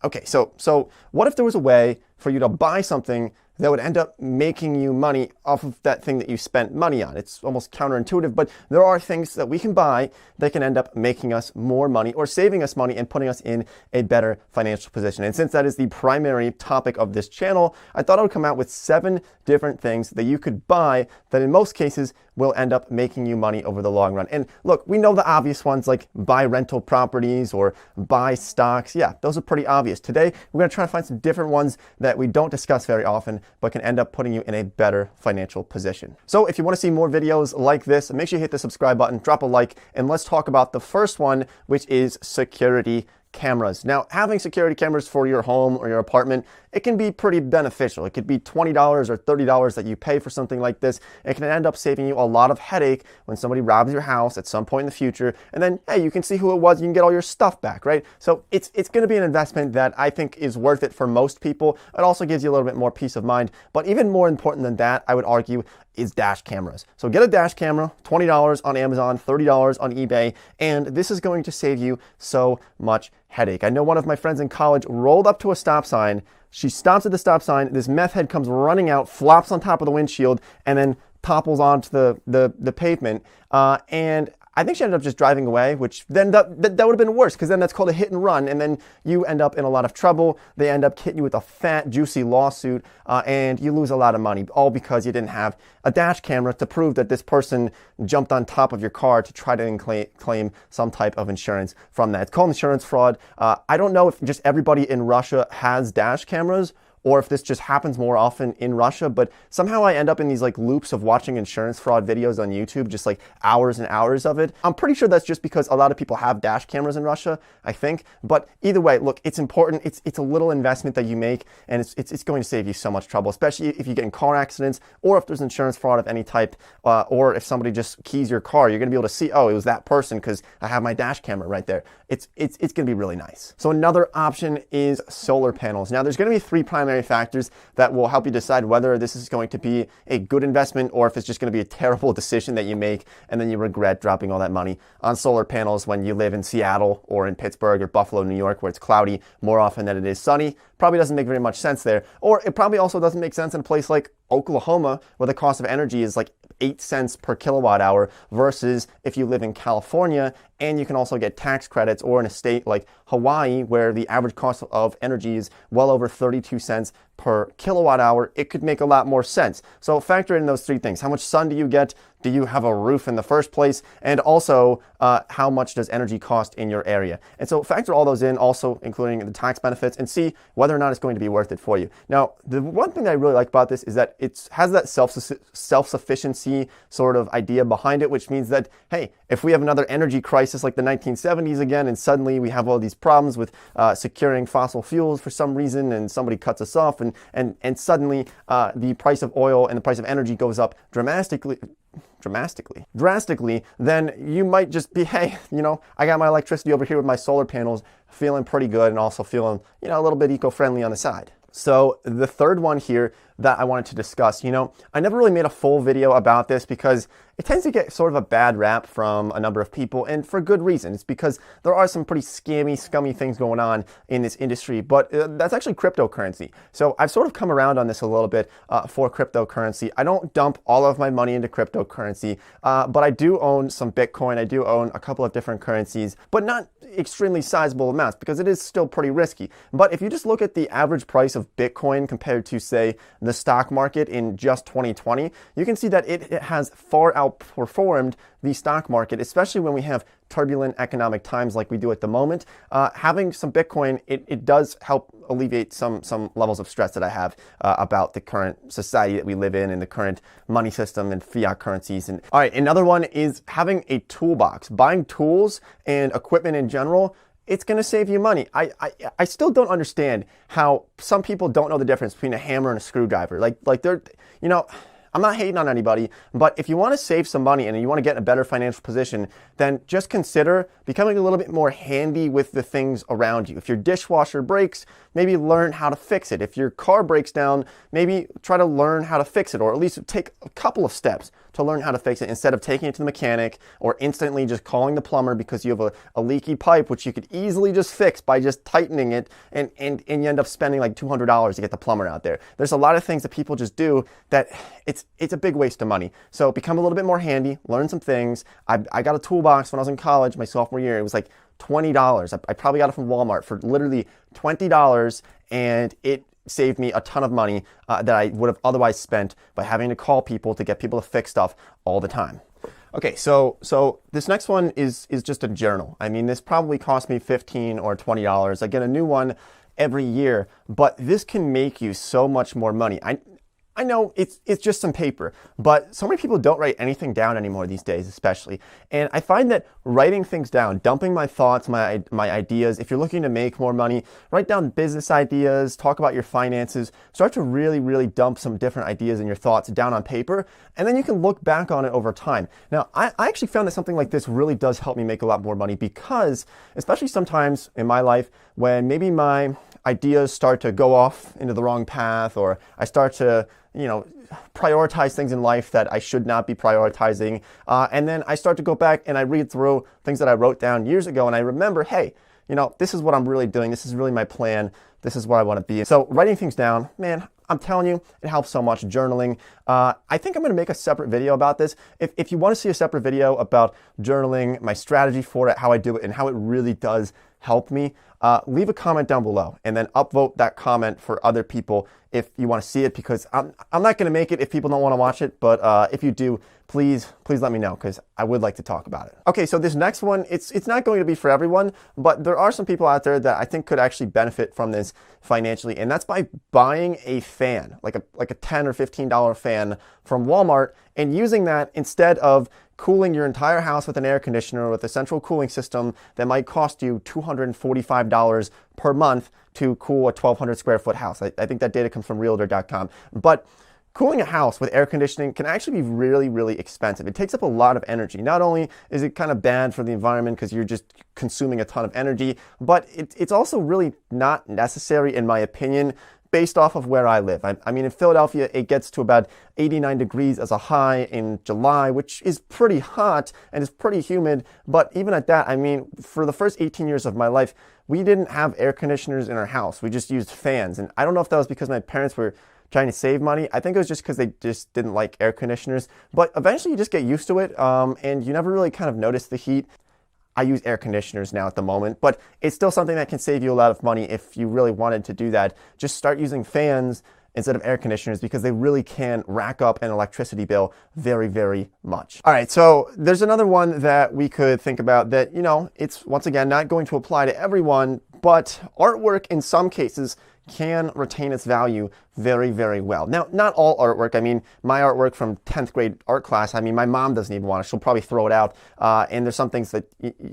Okay, so what if there was a way for you to buy something that would end up making you money off of that thing that you spent money on? It's almost counterintuitive, but there are things that we can buy that can end up making us more money or saving us money and putting us in a better financial position. And since that is the primary topic of this channel, I thought I would come out with 7 different things that you could buy that in most cases will end up making you money over the long run. And look, we know the obvious ones like buy rental properties or buy stocks. Yeah, those are pretty obvious. Today, we're going to try to find some different ones that we don't discuss very often, but can end up putting you in a better financial position. So if you want to see more videos like this, make sure you hit the subscribe button, drop a like, and let's talk about the first one, which is security cameras. Now, having security cameras for your home or your apartment, it can be pretty beneficial. It could be $20 or $30 that you pay for something like this. It can end up saving you a lot of headache when somebody robs your house at some point in the future. And then, hey, you can see who it was. You can get all your stuff back, right? So it's going to be an investment that I think is worth it for most people. It also gives you a little bit more peace of mind. But even more important than that, I would argue, is dash cameras. So get a dash camera, $20 on Amazon, $30 on eBay, and this is going to save you so much headache. I know one of my friends in college rolled up to a stop sign. She stops at the stop sign. This meth head comes running out, flops on top of the windshield, and then topples onto the pavement. And I think she ended up just driving away, which then that would have been worse, because then that's called a hit and run, and then you end up in a lot of trouble. They end up hitting you with a fat, juicy lawsuit, and you lose a lot of money, all because you didn't have a dash camera to prove that this person jumped on top of your car to try to claim some type of insurance from that. It's called insurance fraud. I don't know if just everybody in Russia has dash cameras, or if this just happens more often in Russia, but somehow I end up in these like loops of watching insurance fraud videos on YouTube, just like hours and hours of it. I'm pretty sure that's just because a lot of people have dash cameras in Russia, I think. But either way, look, it's important. It's a little investment that you make, and it's going to save you so much trouble, especially if you get in car accidents, or if there's insurance fraud of any type, or if somebody just keys your car, you're gonna be able to see, oh, it was that person because I have my dash camera right there. It's gonna be really nice. So another option is solar panels. Now there's gonna be 3 primary factors that will help you decide whether this is going to be a good investment or if it's just going to be a terrible decision that you make and then you regret dropping all that money on solar panels when you live in Seattle or in Pittsburgh or Buffalo, New York, where it's cloudy more often than it is sunny. Probably doesn't make very much sense there. Or it probably also doesn't make sense in a place like Oklahoma, where the cost of energy is like 8 cents per kilowatt hour, versus if you live in California and you can also get tax credits, or in a state like Hawaii, where the average cost of energy is well over 32 cents per kilowatt hour, it could make a lot more sense. So factor in those 3 things. How much sun do you get? Do you have a roof in the first place? And also, how much does energy cost in your area? And so factor all those in, also including the tax benefits, and see whether or not it's going to be worth it for you. Now, the one thing that I really like about this is that it has that self-sufficiency sort of idea behind it, which means that, hey, if we have another energy crisis like the 1970s again, and suddenly we have all these problems with securing fossil fuels for some reason, and somebody cuts us off, and suddenly the price of oil and the price of energy goes up drastically, then you might just be, hey, you know, I got my electricity over here with my solar panels, feeling pretty good, and also feeling, you know, a little bit eco-friendly on the side. So the third one here that I wanted to discuss, you know, I never really made a full video about this because it tends to get sort of a bad rap from a number of people, and for good reason. It's because there are some pretty scummy things going on in this industry, but that's actually cryptocurrency. So I've sort of come around on this a little bit for cryptocurrency. I don't dump all of my money into cryptocurrency, but I do own some Bitcoin. I do own a couple of different currencies, but not extremely sizable amounts because it is still pretty risky. But if you just look at the average price of Bitcoin compared to, say, the stock market in just 2020, you can see that it has far outperformed the stock market, especially when we have turbulent economic times like we do at the moment. Having some Bitcoin, it does help alleviate some levels of stress that I have about the current society that we live in and the current money system and fiat currencies. And all right, another one is having a toolbox. Buying tools and equipment in general, it's going to save you money. I still don't understand how some people don't know the difference between a hammer and a screwdriver. Like they're, you know, I'm not hating on anybody, but if you want to save some money and you want to get in a better financial position, then just consider becoming a little bit more handy with the things around you. If your dishwasher breaks, maybe learn how to fix it. If your car breaks down, maybe try to learn how to fix it, or at least take a couple of steps to learn how to fix it instead of taking it to the mechanic or instantly just calling the plumber because you have a leaky pipe, which you could easily just fix by just tightening it, and you end up spending like $200 to get the plumber out there. There's a lot of things that people just do that it's a big waste of money. So become a little bit more handy, learn some things. I got a toolbox when I was in college, my sophomore year. It was like $20. I probably got it from Walmart for literally $20, and it saved me a ton of money that I would have otherwise spent by having to call people to get people to fix stuff all the time. Okay, so this next one is just a journal. I mean, this probably cost me $15 or $20. I get a new one every year, but this can make you so much more money. I know it's just some paper, but so many people don't write anything down anymore these days, especially. And I find that writing things down, dumping my thoughts, my ideas, if you're looking to make more money, write down business ideas, talk about your finances, start to really, really dump some different ideas and your thoughts down on paper, and then you can look back on it over time. Now, I actually found that something like this really does help me make a lot more money because, especially sometimes in my life, when maybe my ideas start to go off into the wrong path, or I start to prioritize things in life that I should not be prioritizing. And then I start to go back and I read through things that I wrote down years ago, and I remember, hey, this is what I'm really doing. This is really my plan. This is where I want to be. So writing things down, man, I'm telling you, it helps so much. Journaling. I think I'm going to make a separate video about this. If you want to see a separate video about journaling, my strategy for it, how I do it, and how it really does help me, leave a comment down below and then upvote that comment for other people if you want to see it, because I'm not going to make it if people don't want to watch it, but if you do, please let me know, because I would like to talk about it. Okay, so this next one, it's not going to be for everyone, but there are some people out there that I think could actually benefit from this financially, and that's by buying a fan, like a $10 or $15 fan from Walmart, and using that instead of cooling your entire house with an air conditioner with a central cooling system that might cost you $245 per month to cool a 1,200 square foot house. I think that data comes from Realtor.com. But cooling a house with air conditioning can actually be really, really expensive. It takes up a lot of energy. Not only is it kind of bad for the environment because you're just consuming a ton of energy, but it's also really not necessary, in my opinion, based off of where I live. I mean, in Philadelphia, it gets to about 89 degrees as a high in July, which is pretty hot and is pretty humid. But even at that, I mean, for the first 18 years of my life, we didn't have air conditioners in our house. We just used fans. And I don't know if that was because my parents were trying to save money. I think it was just because they just didn't like air conditioners. But eventually you just get used to it, and you never really kind of notice the heat. I use air conditioners now at the moment, but it's still something that can save you a lot of money if you really wanted to do that. Just start using fans instead of air conditioners, because they really can rack up an electricity bill very, very much. All right, so there's another one that we could think about that, it's once again not going to apply to everyone, but artwork in some cases can retain its value very, very well. Now, not all artwork. I mean, my artwork from 10th grade art class, I mean, my mom doesn't even want it. She'll probably throw it out. And there's some things that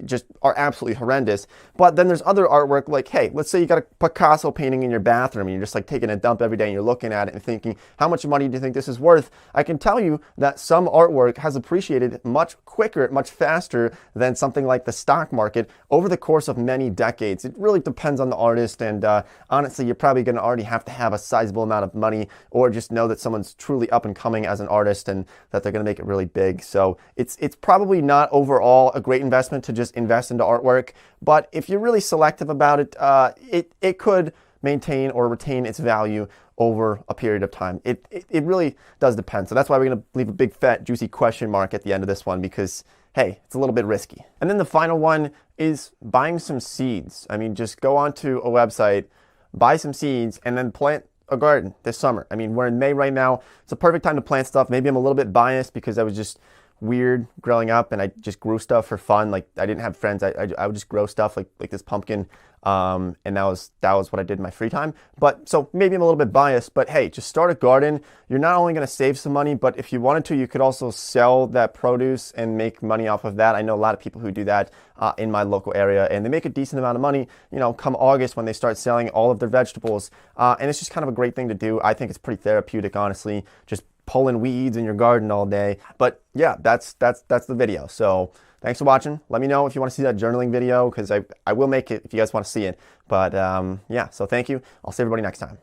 just are absolutely horrendous. But then there's other artwork like, hey, let's say you got a Picasso painting in your bathroom and you're just like taking a dump every day and you're looking at it and thinking, how much money do you think this is worth? I can tell you that some artwork has appreciated much quicker, much faster than something like the stock market over the course of many decades. It really depends on the artist, and honestly, you're probably going to already have to have a sizable amount of money, or just know that someone's truly up and coming as an artist and that they're going to make it really big. So it's probably not overall a great investment to just invest into artwork, but if you're really selective about it, it could maintain or retain its value over a period of time. It really does depend. So that's why we're going to leave a big fat juicy question mark at the end of this one, because hey, it's a little bit risky. And then the final one is buying some seeds. I mean, just go onto a website, buy some seeds, and then plant a garden this summer. I mean, we're in May right now. It's a perfect time to plant stuff. Maybe I'm a little bit biased because I was just weird growing up and I just grew stuff for fun. Like, I didn't have friends. I would just grow stuff like this pumpkin. And that was what I did in my free time. But so maybe I'm a little bit biased, but hey, just start a garden. You're not only going to save some money, but if you wanted to, you could also sell that produce and make money off of that. I know a lot of people who do that in my local area, and they make a decent amount of money, come August when they start selling all of their vegetables. And it's just kind of a great thing to do. I think it's pretty therapeutic, honestly, just pulling weeds in your garden all day. But yeah, that's the video. So thanks for watching. Let me know if you want to see that journaling video, because I will make it if you guys want to see it. But yeah, so thank you. I'll see everybody next time.